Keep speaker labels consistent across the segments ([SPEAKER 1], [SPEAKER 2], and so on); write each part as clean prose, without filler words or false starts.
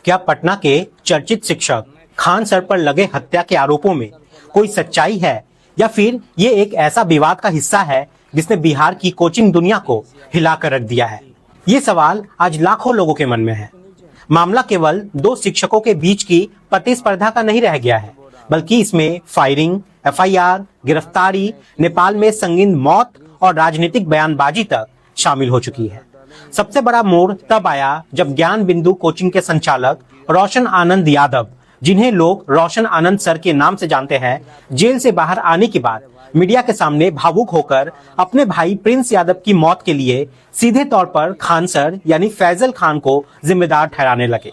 [SPEAKER 1] क्या पटना के चर्चित शिक्षक खान सर पर लगे हत्या के आरोपों में कोई सच्चाई है, या फिर ये एक ऐसा विवाद का हिस्सा है जिसने बिहार की कोचिंग दुनिया को हिलाकर रख दिया है? ये सवाल आज लाखों लोगों के मन में है। मामला केवल दो शिक्षकों के बीच की प्रतिस्पर्धा का नहीं रह गया है, बल्कि इसमें फायरिंग, एफआईआर, गिरफ्तारी, नेपाल में संगीन मौत और राजनीतिक बयानबाजी तक शामिल हो चुकी है। सबसे बड़ा मोड़ तब आया जब ज्ञान बिंदु कोचिंग के संचालक रोशन आनंद यादव, जिन्हें लोग रोशन आनंद सर के नाम से जानते हैं, जेल से बाहर आने के बाद मीडिया के सामने भावुक होकर अपने भाई प्रिंस यादव की मौत के लिए सीधे तौर पर खान सर यानी फैजल खान को जिम्मेदार ठहराने लगे।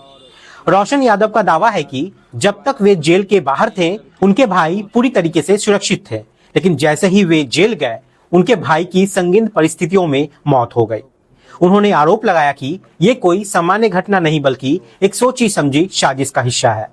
[SPEAKER 1] रोशन यादव का दावा है कि जब तक वे जेल के बाहर थे, उनके भाई पूरी तरीके से सुरक्षित थे, लेकिन जैसे ही वे जेल गए, उनके भाई की संगीन परिस्थितियों में मौत हो गई। उन्होंने आरोप लगाया कि ये कोई सामान्य घटना नहीं, बल्कि एक सोची समझी साजिश का हिस्सा है।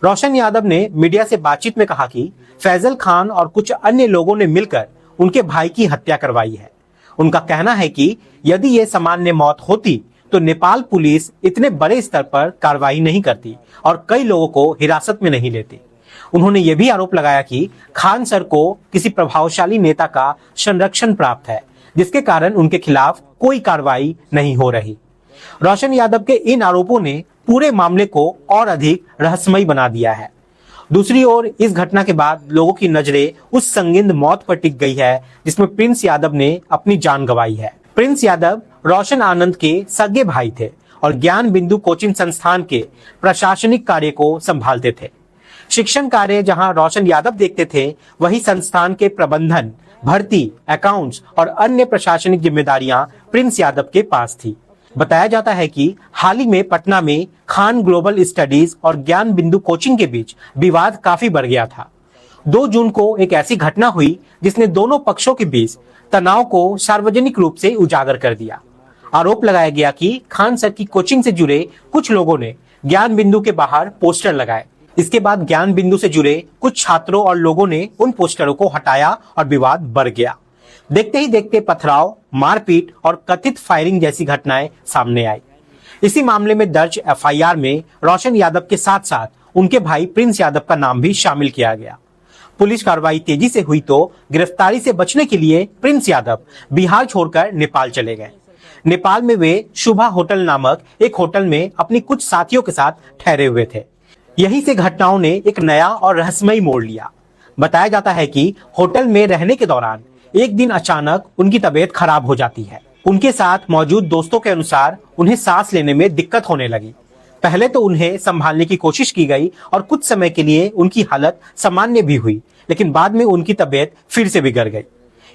[SPEAKER 1] रोशन यादव ने मीडिया से बातचीत में कहा कि फैजल खान और कुछ अन्य लोगों ने मिलकर उनके भाई की हत्या करवाई है। उनका कहना है कि यदि ये सामान्य मौत होती तो नेपाल पुलिस इतने बड़े स्तर पर कार्रवाई नहीं करती और कई लोगों को हिरासत में नहीं लेती। उन्होंने ये भी आरोप लगाया कि खान सर को किसी प्रभावशाली नेता का संरक्षण प्राप्त है, जिसके कारण उनके खिलाफ कोई कार्रवाई नहीं हो रही। रोशन यादव के इन आरोपों ने पूरे मामले को और अधिक रहस्यमयी बना दिया है। दूसरी ओर इस घटना के बाद लोगों की नजरें उस संगीन मौत पर टिक गई है जिसमें प्रिंस यादव ने अपनी जान गंवाई है। प्रिंस यादव रोशन आनंद के सगे भाई थे और ज्ञान बिंदु कोचिंग संस्थान के प्रशासनिक कार्य को संभालते थे। शिक्षण कार्य जहां रोशन यादव देखते थे, वही संस्थान के प्रबंधन, भर्ती, अकाउंट्स और अन्य प्रशासनिक जिम्मेदारियां प्रिंस यादव के पास थी। बताया जाता है कि हाल ही में पटना में खान ग्लोबल स्टडीज और ज्ञान बिंदु कोचिंग के बीच विवाद काफी बढ़ गया था। 2 जून को एक ऐसी घटना हुई जिसने दोनों पक्षों के बीच तनाव को सार्वजनिक रूप से उजागर कर दिया। आरोप लगाया गया कि खान सर की कोचिंग से जुड़े कुछ लोगों ने ज्ञान बिंदु के बाहर पोस्टर लगाए। इसके बाद ज्ञान बिंदु से जुड़े कुछ छात्रों और लोगों ने उन पोस्टरों को हटाया और विवाद बढ़ गया। देखते ही देखते पथराव, मारपीट और कथित फायरिंग जैसी घटनाएं सामने आई। इसी मामले में दर्ज एफआईआर में रोशन यादव के साथ साथ उनके भाई प्रिंस यादव का नाम भी शामिल किया गया। पुलिस कार्रवाई तेजी से हुई तो गिरफ्तारी से बचने के लिए प्रिंस यादव बिहार छोड़कर नेपाल चले गए। नेपाल में वे शुभा होटल नामक एक होटल में अपनी कुछ साथियों के साथ ठहरे हुए थे। यहीं से घटनाओं ने एक नया और रहस्यमयी मोड़ लिया। बताया जाता है कि होटल में रहने के दौरान एक दिन अचानक उनकी तबीयत खराब हो जाती है। उनके साथ मौजूद दोस्तों के अनुसार उन्हें सांस लेने में दिक्कत होने लगी। पहले तो उन्हें संभालने की कोशिश की गई और कुछ समय के लिए उनकी हालत सामान्य भी हुई, लेकिन बाद में उनकी तबीयत फिर से बिगड़ गई।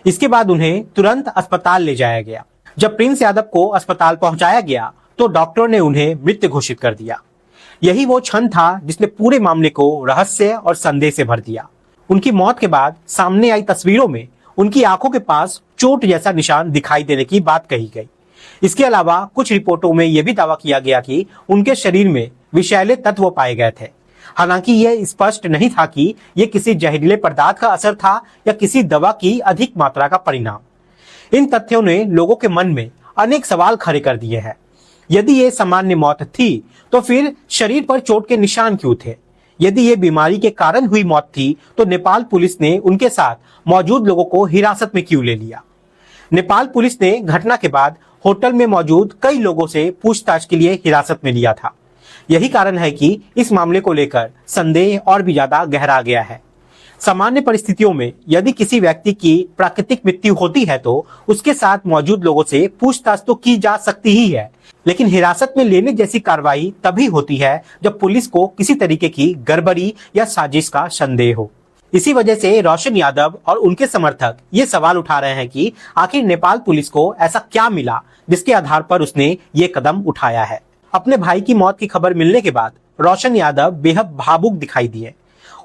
[SPEAKER 1] इसके बाद उन्हें तुरंत अस्पताल ले जाया गया। जब प्रिंस यादव को अस्पताल पहुंचाया गया तो डॉक्टरों ने उन्हें मृत घोषित कर दिया। यही वो क्षण था जिसने पूरे मामले को रहस्य और संदेह से भर दिया। उनकी मौत के बाद सामने आई तस्वीरों में उनकी आंखों के पास चोट जैसा निशान दिखाई देने की बात कही गई। इसके अलावा कुछ रिपोर्टों में यह भी दावा किया गया कि उनके शरीर में विषैले तत्व पाए गए थे। हालांकि यह स्पष्ट नहीं था कि यह किसी जहरीले पदार्थ का असर था या किसी दवा की अधिक मात्रा का परिणाम। इन तथ्यों ने लोगों के मन में अनेक सवाल खड़े कर दिए हैं। यदि ये सामान्य मौत थी तो फिर शरीर पर चोट के निशान क्यों थे? यदि ये बीमारी के कारण हुई मौत थी तो नेपाल पुलिस ने उनके साथ मौजूद लोगों को हिरासत में क्यों ले लिया? नेपाल पुलिस ने घटना के बाद होटल में मौजूद कई लोगों से पूछताछ के लिए हिरासत में लिया था। यही कारण है कि इस मामले को लेकर संदेह और भी ज्यादा गहरा गया है। सामान्य परिस्थितियों में यदि किसी व्यक्ति की प्राकृतिक मृत्यु होती है तो उसके साथ मौजूद लोगों से पूछताछ तो की जा सकती ही है, लेकिन हिरासत में लेने जैसी कार्रवाई तभी होती है जब पुलिस को किसी तरीके की गड़बड़ी या साजिश का संदेह हो। इसी वजह से रोशन यादव और उनके समर्थक ये सवाल उठा रहे हैं कि आखिर नेपाल पुलिस को ऐसा क्या मिला जिसके आधार पर उसने ये कदम उठाया है। अपने भाई की मौत की खबर मिलने के बाद रोशन यादव बेहद भावुक दिखाई दिए।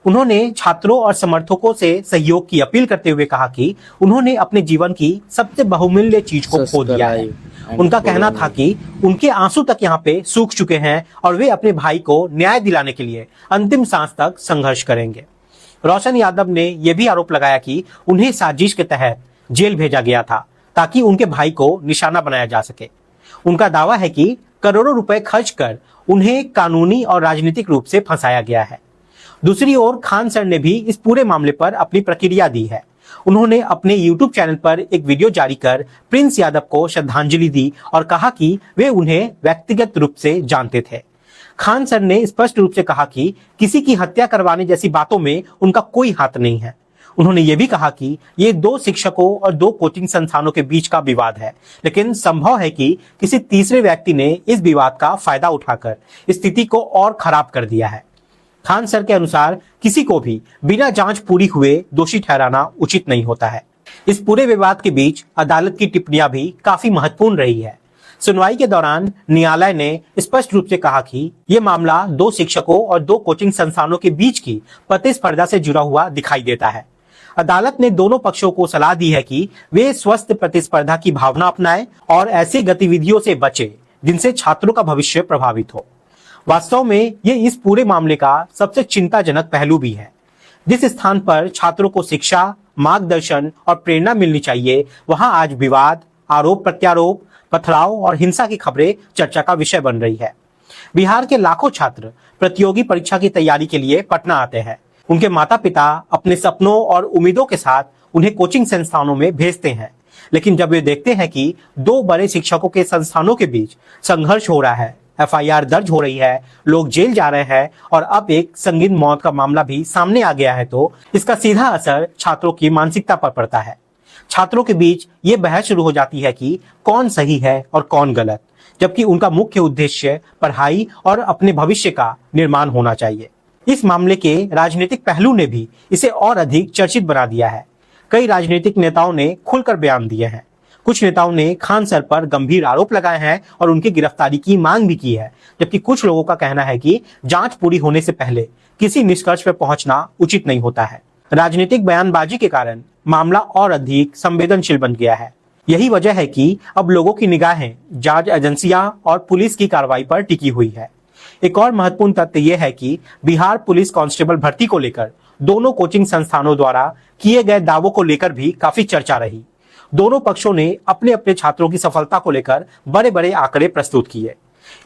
[SPEAKER 1] उन्होंने छात्रों और समर्थकों से सहयोग की अपील करते हुए कहा कि उन्होंने अपने जीवन की सबसे बहुमूल्य चीज को खो दिया है। उनका कहना था कि उनके आंसू तक यहाँ पे सूख चुके हैं और वे अपने भाई को न्याय दिलाने के लिए अंतिम सांस तक संघर्ष करेंगे। रोशन यादव ने यह भी आरोप लगाया कि उन्हें साजिश के तहत जेल भेजा गया था ताकि उनके भाई को निशाना बनाया जा सके। उनका दावा है कि करोड़ों रुपए खर्च कर उन्हें कानूनी और राजनीतिक रूप से फंसाया गया है। दूसरी ओर खान सर ने भी इस पूरे मामले पर अपनी प्रतिक्रिया दी है। उन्होंने अपने YouTube चैनल पर एक वीडियो जारी कर प्रिंस यादव को श्रद्धांजलि दी और कहा कि वे उन्हें व्यक्तिगत रूप से जानते थे। खान सर ने स्पष्ट रूप से कहा कि किसी की हत्या करवाने जैसी बातों में उनका कोई हाथ नहीं है। उन्होंने ये भी कहा कि ये 2 शिक्षकों और 2 कोचिंग संस्थानों के बीच का विवाद है, लेकिन संभव है कि किसी तीसरे व्यक्ति ने इस विवाद का फायदा उठाकर स्थिति को और खराब कर दिया है। खान सर के अनुसार किसी को भी बिना जांच पूरी हुए दोषी ठहराना उचित नहीं होता है। इस पूरे विवाद के बीच अदालत की टिप्पणियां भी काफी महत्वपूर्ण रही है। सुनवाई के दौरान न्यायालय ने स्पष्ट रूप से कहा कि यह मामला 2 शिक्षकों और 2 कोचिंग संस्थानों के बीच की प्रतिस्पर्धा से जुड़ा हुआ दिखाई देता है। अदालत ने दोनों पक्षों को सलाह दी है कि वे स्वस्थ प्रतिस्पर्धा की भावना अपनाएं और ऐसी गतिविधियों से बचें जिनसे छात्रों का भविष्य प्रभावित हो। वास्तव में ये इस पूरे मामले का सबसे चिंताजनक पहलू भी है। जिस स्थान पर छात्रों को शिक्षा, मार्गदर्शन और प्रेरणा मिलनी चाहिए, वहां आज विवाद, आरोप प्रत्यारोप, पथराव और हिंसा की खबरें चर्चा का विषय बन रही है। बिहार के लाखों छात्र प्रतियोगी परीक्षा की तैयारी के लिए पटना आते हैं। उनके माता पिता अपने सपनों और उम्मीदों के साथ उन्हें कोचिंग संस्थानों में भेजते हैं, लेकिन जब वे देखते हैं कि 2 बड़े शिक्षकों के संस्थानों के बीच संघर्ष हो रहा है, FIR दर्ज हो रही है, लोग जेल जा रहे हैं और अब एक संगीन मौत का मामला भी सामने आ गया है, तो इसका सीधा असर छात्रों की मानसिकता पर पड़ता है। छात्रों के बीच ये बहस शुरू हो जाती है कि कौन सही है और कौन गलत, जबकि उनका मुख्य उद्देश्य पढ़ाई और अपने भविष्य का निर्माण होना चाहिए। इस मामले के राजनीतिक पहलू ने भी इसे और अधिक चर्चित बना दिया है। कई राजनीतिक नेताओं ने खुलकर बयान दिए हैं। कुछ नेताओं ने खान सर पर गंभीर आरोप लगाए हैं और उनकी गिरफ्तारी की मांग भी की है, जबकि कुछ लोगों का कहना है कि जांच पूरी होने से पहले किसी निष्कर्ष पर पहुंचना उचित नहीं होता है। राजनीतिक बयानबाजी के कारण मामला और अधिक संवेदनशील बन गया है। यही वजह है कि अब लोगों की निगाहें जांच एजेंसियां और पुलिस की कार्रवाई पर टिकी हुई है। एक और महत्वपूर्ण तथ्य यह है कि बिहार पुलिस कांस्टेबल भर्ती को लेकर दोनों कोचिंग संस्थानों द्वारा किए गए दावों को लेकर भी काफी चर्चा रही। दोनों पक्षों ने अपने अपने छात्रों की सफलता को लेकर बड़े बड़े आंकड़े प्रस्तुत किए।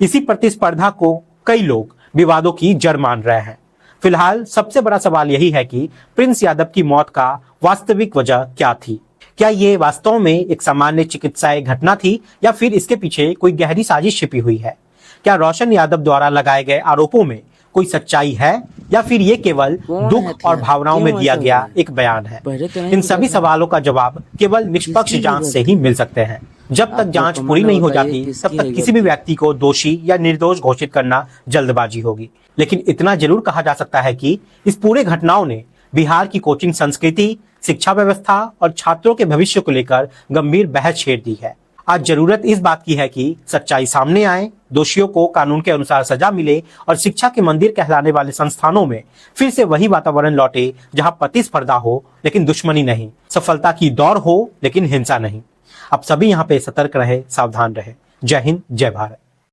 [SPEAKER 1] इसी प्रतिस्पर्धा को कई लोग विवादों की जड़ मान रहे हैं। फिलहाल सबसे बड़ा सवाल यही है कि प्रिंस यादव की मौत का वास्तविक वजह क्या थी। क्या ये वास्तव में एक सामान्य चिकित्सीय घटना थी या फिर इसके पीछे कोई गहरी साजिश छिपी हुई है? क्या रोशन यादव द्वारा लगाए गए आरोपों में कोई सच्चाई है या फिर ये केवल दुख और भावनाओं में दिया गया एक बयान है? इन सभी सवालों का जवाब केवल निष्पक्ष जांच से ही मिल सकते हैं। जब तक जांच पूरी नहीं हो जाती, तब तक किसी भी व्यक्ति को दोषी या निर्दोष घोषित करना जल्दबाजी होगी। लेकिन इतना जरूर कहा जा सकता है कि इस पूरे घटनाओं ने बिहार की कोचिंग संस्कृति, शिक्षा व्यवस्था और छात्रों के भविष्य को लेकर गंभीर बहस छेड़ दी है। आज जरूरत इस बात की है कि सच्चाई सामने आए, दोषियों को कानून के अनुसार सजा मिले और शिक्षा के मंदिर कहलाने वाले संस्थानों में फिर से वही वातावरण लौटे जहां प्रतिस्पर्धा हो लेकिन दुश्मनी नहीं, सफलता की दौड़ हो लेकिन हिंसा नहीं। अब सभी यहाँ पे सतर्क रहे, सावधान रहे। जय हिंद, जय भारत।